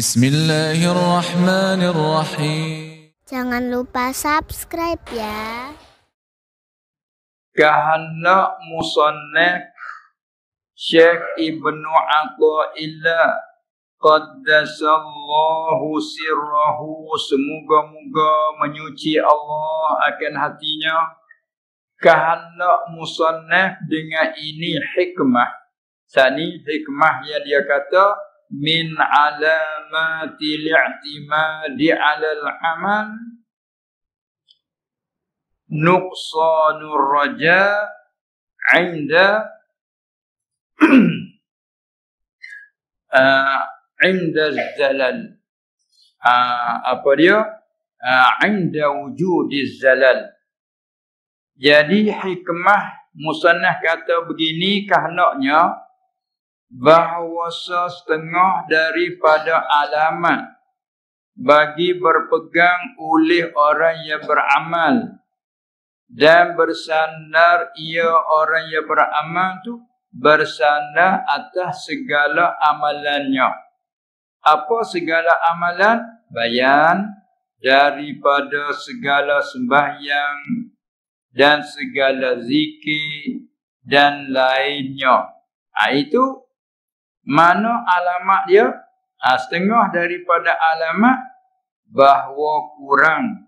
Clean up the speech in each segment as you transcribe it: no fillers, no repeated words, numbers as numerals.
Bismillahirrahmanirrahim. Jangan lupa subscribe ya. Kahana musannaf Syekh Ibnu Athaillah qaddasallahu sirrahu, semoga-moga menyuci Allah akan hatinya. Kahana musannaf dengan ini hikmah. Sani hikmah yang dia kata min alamatil i'timadi 'alal amal nuqsanur raja 'inda 'inda zalal. Apa dia? 'Inda wujudiz zalal. Jadi hikmah musannaf kata begini kahanaknya bahawa setengah daripada alamat bagi berpegang oleh orang yang beramal dan bersandar ia orang yang beramal tu bersandar atas segala amalannya. Apa segala amalan? Bayan daripada segala sembahyang dan segala zikir dan lainnya. Itu mana alamat dia? Setengah daripada alamat bahawa kurang.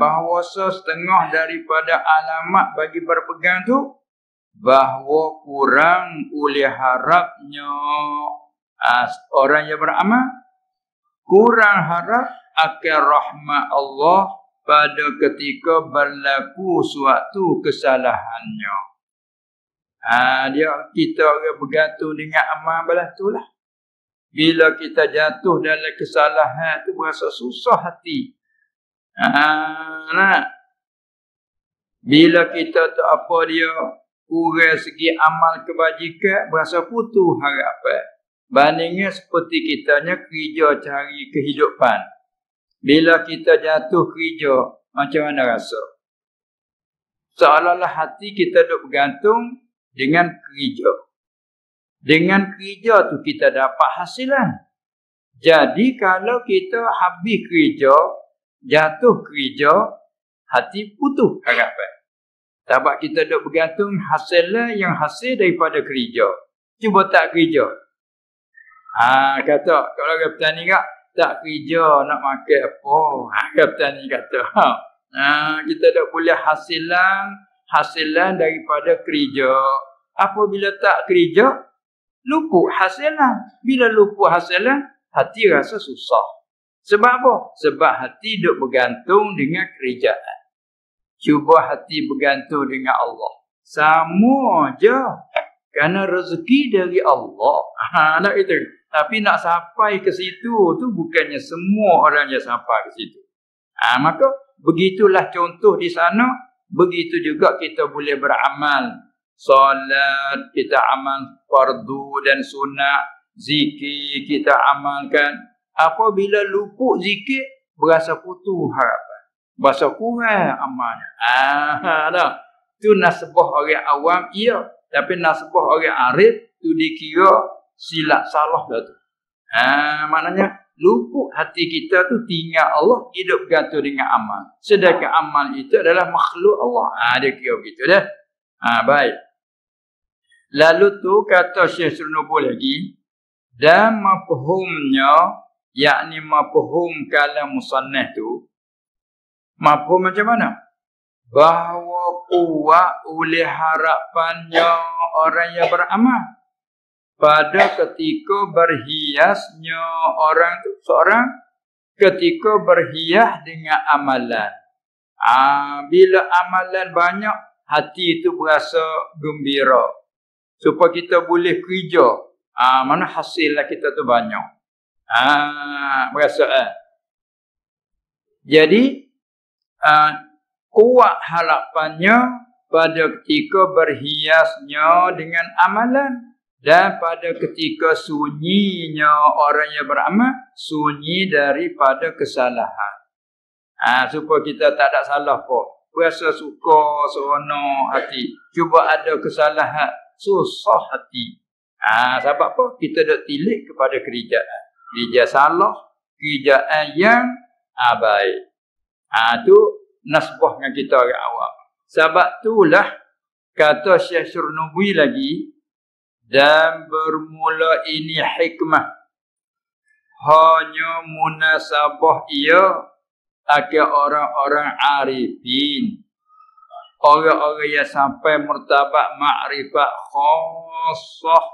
Bahawa setengah daripada alamat bagi berpegang tu bahawa kurang oleh harapnya orang yang beramal, kurang harap akan rahmat Allah pada ketika berlaku suatu kesalahannya. Kita orang bergantung dengan amal balas tu lah. Bila kita jatuh dalam kesalahan tu berasa susah hati. Bila kita tak apa dia kurang segi amal kebajikan, berasa putus harapan. Bandingnya seperti kitanya kerja cari kehidupan. Bila kita jatuh kerja, macam mana rasa? Seolah-olah hati kita duk bergantung dengan kerja. Dengan kerja tu kita dapat hasilan. Jadi kalau kita habis kerja, jatuh kerja, hati putus harapan. Sebab kita duk bergantung hasilan yang hasil daripada kerja. Cuba tak kerja. Kata, kalau orang petani tak kerja nak makan apa? Orang petani kata, kita tak boleh hasilan daripada kerja. Apabila tak kerja, luput hasilan. Bila luput hasilan, hati rasa susah. Sebab apa? Sebab hati duk bergantung dengan kerjaan. Cuba hati bergantung dengan Allah. Sama je. Kerana rezeki dari Allah. Nak itu. Tapi nak sampai ke situ tu bukannya semua orang yang sampai ke situ. Maka begitulah contoh di sana. Begitu juga kita boleh beramal. Salat kita amal fardu dan sunat, zikir kita amalkan. Apabila luput zikir, berasa putus harapan, berasa kurang amalnya. Tu nasbah orang awam iya, tapi nasbah orang arif tu dikira silap salah dah tu. Maknanya luput hati kita tu tinggal Allah, hidup bergantung dengan amal. Sedangkan amal itu adalah makhluk Allah. Dia kira begitu dah. Baik. Lalu tu kata Syekh Surnubul lagi, dan mafhumnya, yakni mafhum kalam musannaf tu, mafhum macam mana? Bahawa kuat oleh harapannya orang yang beramal pada ketika berhiasnya orang tu, seorang ketika berhias dengan amalan. Bila amalan banyak, hati itu berasa gembira. Supaya kita boleh kerja. Mana hasilnya kita tu banyak. Berasa. Jadi, kuat harapannya pada ketika berhiasnya dengan amalan. Dan pada ketika sunyinya orang yang beramal, sunyi daripada kesalahan. Supaya kita tak ada salah pun. Berasa suka, seronok hati. Cuba ada kesalahan, susah hati. Sebab apa? Kita dah tilik kepada kerjaan. kerja salah, kerjaan yang baik. Tu nasbah dengan kita orang awam. Sebab itulah kata Syekh Syurnubi lagi, dan bermula ini hikmah hanya munasabah ia akan orang-orang arifin, orang-orang yang sampai martabat makrifat khassah,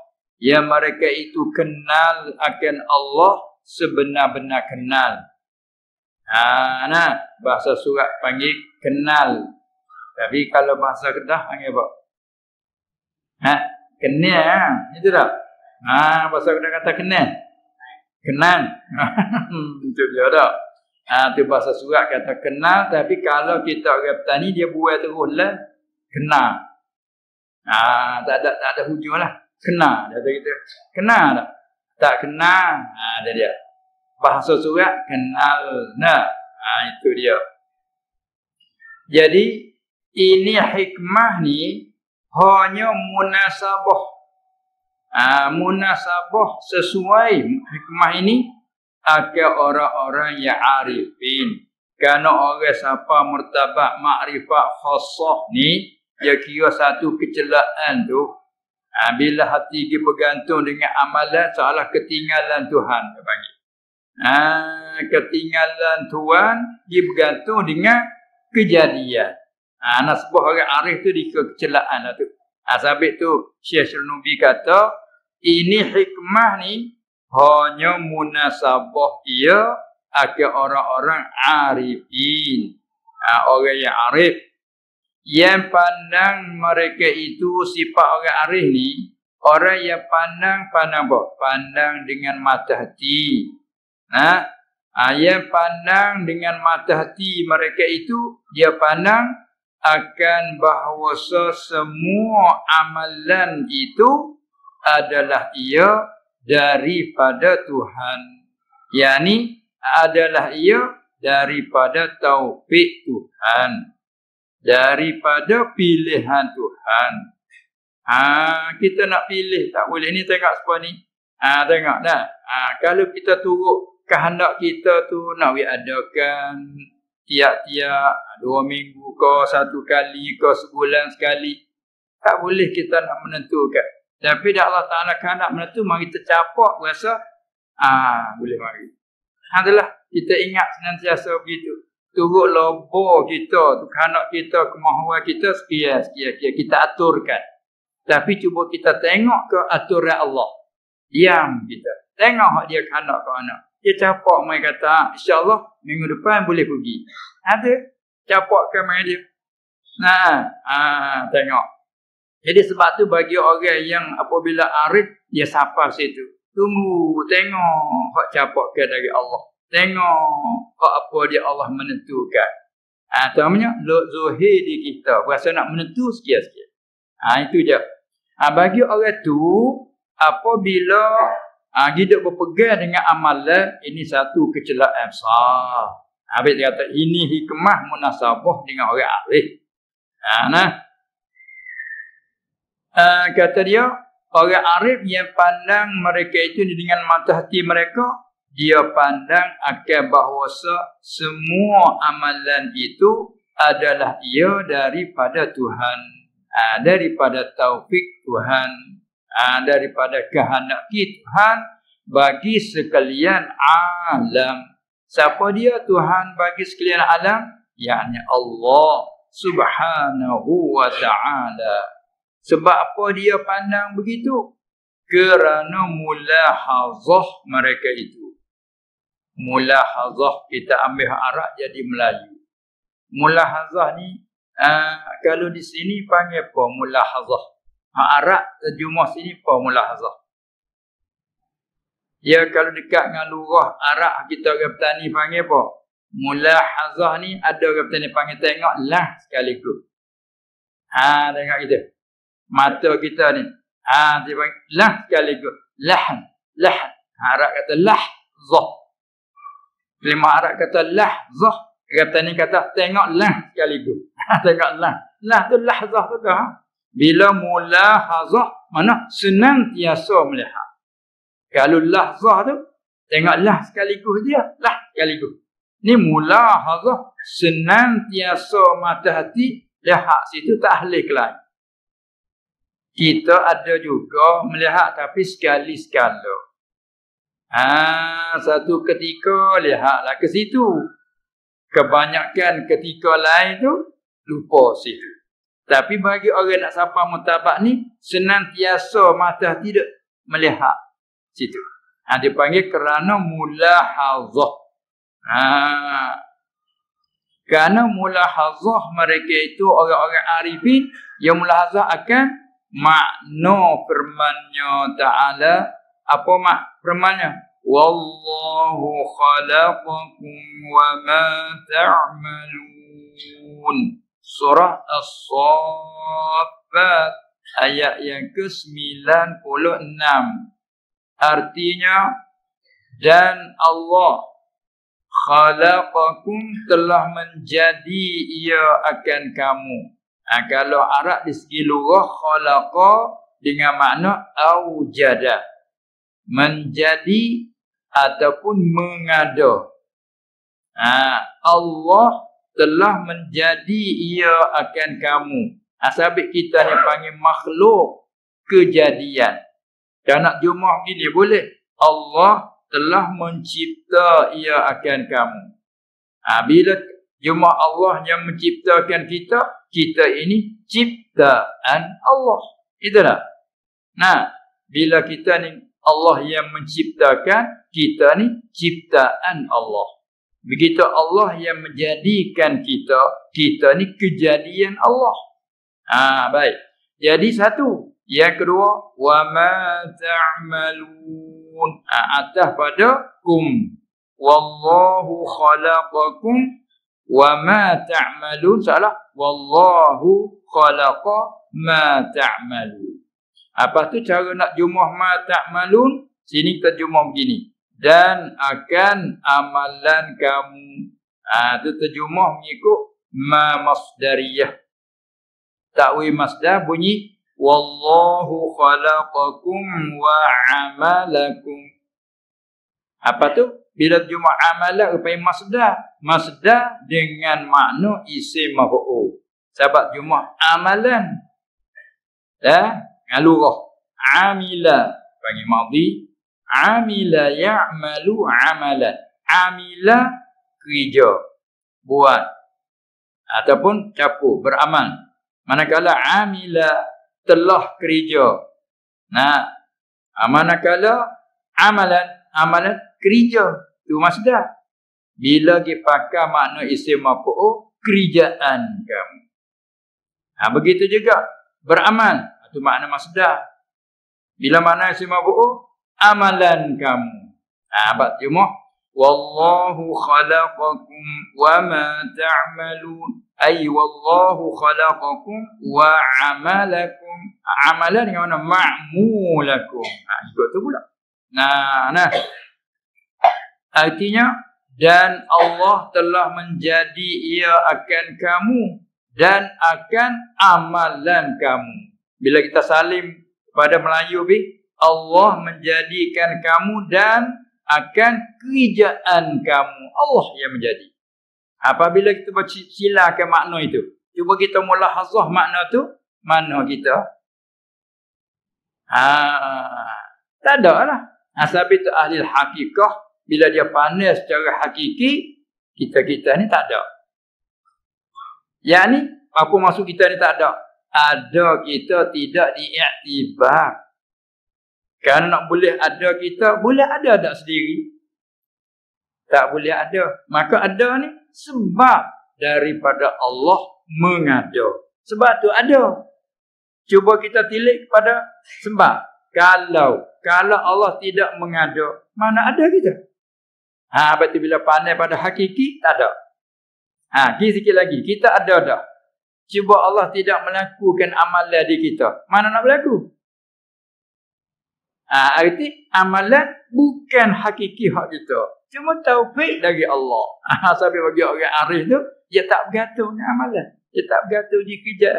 yang mereka itu kenal akan Allah sebenar-benar kenal. Bahasa surat panggil kenal. Tapi kalau bahasa Kedah panggil apa? Kenal. Itu tak? Bahasa Kedah kata kenal. Kenal. Itu dia tak? Itu bahasa surat kata kenal. Tapi kalau kita orang petani, dia buat terus lah. Kenal. Tak ada hujung lah. Kenal. Dia kata gitu. Kenal tak? Tak kenal. Dia. Bahasa surat kenal. Itu dia. Jadi ini hikmah ni hanya munasabah. Munasabah sesuai hikmah ini akan orang-orang yang arifin. Kerana orang siapa martabat makrifat khassah ni, dia kira satu kecelaan tu. Bila hati dia bergantung dengan amalan, seolah ketinggalan Tuhan. Dia panggil. Ketinggalan Tuhan, dia bergantung dengan kejadian. Nasbah orang arif tu di kecelaan lah tu. Sabit tu Syekh Syurnubi kata, ini hikmah ni hanya munasabah ia akan orang-orang arifin. Orang yang arif, yang pandang mereka itu sifat orang arif ni, orang yang pandang apa? Pandang dengan mata hati. Yang pandang dengan mata hati mereka itu, dia pandang akan bahawa semua amalan itu adalah ia daripada Tuhan. Yani adalah ia daripada taufik Tuhan, daripada pilihan Tuhan. Kita nak pilih tak boleh. Ni tengok apa ni? Tengok dah. Kalau kita turut kehendak kita tu nak adakan tiap-tiap 2 minggu ke 1 kali ke sebulan sekali, tak boleh kita nak menentukan. Tapi dah Allah Ta'ala kehendak menentu, mari kita capak rasa boleh mari. Adalah kita ingat senantiasa begitu. Turut lobo kita tu, kehendak kita, kemahuan kita sekian kita aturkan. Tapi cuba kita tengok ke aturan Allah. Diam kita. Tengok dia kehendak ke mana. Dia capak mai kata, insya-Allah minggu depan boleh pergi. Ada capakkan mai dia. Tengok. Jadi sebab tu bagi orang yang apabila arif, dia sapar situ. Tunggu, tengok hak capakkan dari Allah. Tengok hak apa dia Allah menentukan. Namanya zuhir di kita. Berasa nak menentu sikit-sikit. Itu je. Bagi orang tu, apabila hidup berpegang dengan amalan, ini satu kecelaan besar. Habis dia kata, ini hikmah munasabah dengan orang arif. Kata dia, orang arif yang pandang mereka itu dengan mata hati mereka, dia pandang akan bahawa semua amalan itu adalah ia daripada Tuhan, daripada taufik Tuhan, daripada kehendak Tuhan bagi sekalian alam. Siapa dia Tuhan bagi sekalian alam? Yakni Allah Subhanahu wa ta'ala. Sebab apa dia pandang begitu? Kerana mulahazah mereka itu. Mulahazah, kita ambil Arab jadi Melayu. Mulahazah ni kalau di sini panggil apa? Mulahazah. Arab terjemah sini apa mulahazah? Ya, kalau dekat dengan lurah Arab kita orang petani panggil apa? Mulahazah ni ada orang petani panggil tengok lah sekaligus. Tengok kita. Mata kita ni. Dia panggil lah sekaligus. Lahan. Arab kata lahzah. Kelima Arab kata lahzah. Kata ni kata tengok lah sekaligus. Tengok lah. Lah tu lahzah tu dah. Bila mulahazah, mana senantiasa melihat. Kalau lahzah tu, Tengoklah sekaligus dia. Lah sekaligus. Ni mulahazah senantiasa mata hati lihat situ tak ahli lain. Kita ada juga melihat tapi sekali-sekala. Satu ketika lihatlah ke situ. Kebanyakan ketika lain tu lupa situ. Tapi bagi orang nak sapa mutabak ni senantiasa mata tidak melihat situ. Dia panggil kerana mulahazah. Kerana mulahazah mereka itu orang-orang arifin yang mulahazah akan makna firman-Nya Ta'ala. Apa firman-Nya? Wallahu khalaqakum wa ma ta'malun. Surah As-Saffat ayat yang ke-96. Artinya, dan Allah khalaqakum telah menjadi ia akan kamu. Kalau Arab di segi lughah khalaqa dengan makna aujada. Menjadi ataupun mengada. Allah telah menjadi ia akan kamu. Sabit kita ni panggil makhluk kejadian. Dan nak jumlah gini boleh. Allah telah mencipta ia akan kamu. Bila jumlah Allah yang menciptakan kita, kita ini ciptaan Allah. Itulah. Bila kita ni Allah yang menciptakan, kita ni ciptaan Allah. Begitu Allah yang menjadikan kita, kita ni kejadian Allah. Baik. Jadi satu. Yang kedua, wa ma ta'malun. Atas pada kum. Wallahu khalaqakum wa ma ta'malun. Salah. Wallahu khalaqa ma ta'malun. Apa tu cara nak jumlah ma ta'malun? Sini kita jumlah begini. Dan akan amalan kamu. Itu terjemah mengikut ma masdariyah. Ta'wil masdar bunyi wallahu khalaqakum wa amalakum. Apa tu? Bila terjemah amalan rupanya masdar. Masdar dengan makna isim maf'ul. Sebab jumlah amalan. Alurah. Amila panggil madhi. Amila ya'malu amalan. Amila kerja. Buat. Ataupun capur. Beramal. Manakala amila telah kerja. Manakala amalan kerja. Itu masdar. Bila kita pakai makna isim maf'ul, kerjaan kamu. Begitu juga beramal. Itu makna masdar. Bila makna isim maf'ul, amalan kamu. Abad jumlah. Wallahu khalaqakum wa ma ta'malun. Ay wallahu khalaqakum wa amalakum. Amalan dengan mana? Ma'mulakum. Ikut tu pula. Artinya, dan Allah telah menjadi ia akan kamu dan akan amalan kamu. Bila kita salim pada Melayu Allah menjadikan kamu dan akan kerjaan kamu. Allah yang menjadi. Apabila kita silakan makna itu, cuba kita mulahazah makna tu, mana kita? Tak ada lah. Sebab itu ahli hakikah, bila dia pandai secara hakiki, kita ni tak ada. Yang ni, apa maksud kita ni tak ada? Ada kita tidak diiktibar. Kerana nak boleh ada kita, boleh ada tak sendiri? Tak boleh ada. Maka ada ni sebab daripada Allah mengada. Sebab tu ada. Cuba kita tilik kepada sebab. Kalau Allah tidak mengada, mana ada kita? Berarti bila pandai pada hakiki, tak ada. Sikit lagi. Kita ada dah. Cuba Allah tidak melakukan amalan di kita. Mana nak berlaku? Arti amalan bukan hakiki hak kita. Cuma taufik dari Allah. Sampai bagi orang arif tu, dia tak bergantung dengan amalan. Dia tak bergantung di kerja.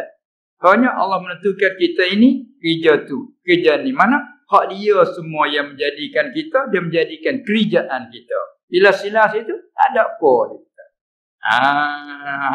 Hanya Allah menentukan kita ini, kerja tu. Kerja ni mana? Hak dia semua yang menjadikan kita, dia menjadikan kerajaan kita. Bila silas itu, tak ada apa dia.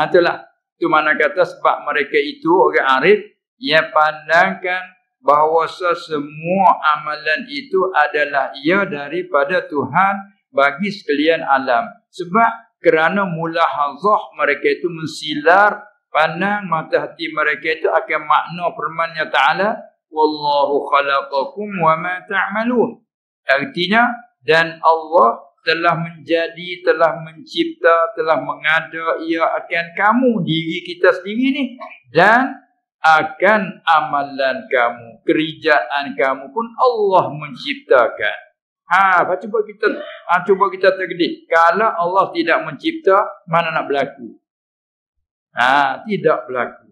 Itulah. Itu mana kata sebab mereka itu orang arif yang pandangkan bahawa semua amalan itu adalah ia daripada Tuhan bagi sekalian alam. Sebab kerana mulahazah mereka itu mensilar pandang mata hati mereka itu akan makna firman-Nya Ta'ala, wallahu khalaqakum wa ma ta'malun. Artinya, dan Allah telah menjadi, telah mencipta, telah mengada ia akan kamu, diri kita sendiri ni, dan akan amalan kamu, kerjaan kamu pun Allah menciptakan. Cuba kita tergedik. Kalau Allah tidak mencipta, mana nak berlaku? Tidak berlaku.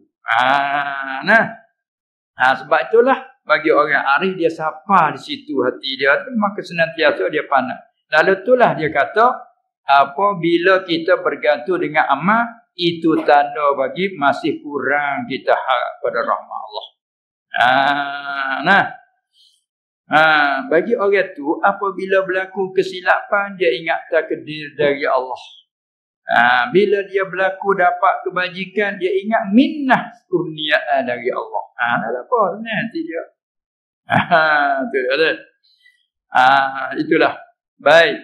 Sebab itulah bagi orang arif dia sapa di situ hati dia, maka senantiasa dia pandang. Lalu itulah dia kata, apabila kita bergantung dengan amal, itu tanda bagi masih kurang kita harap pada rahmat Allah. Bagi orang tu, apabila berlaku kesilapan, dia ingat takdir dari Allah. Bila dia berlaku dapat kebajikan, dia ingat minnah kurniaan dari Allah. Tak apa, nanti dia. Itulah. Baik.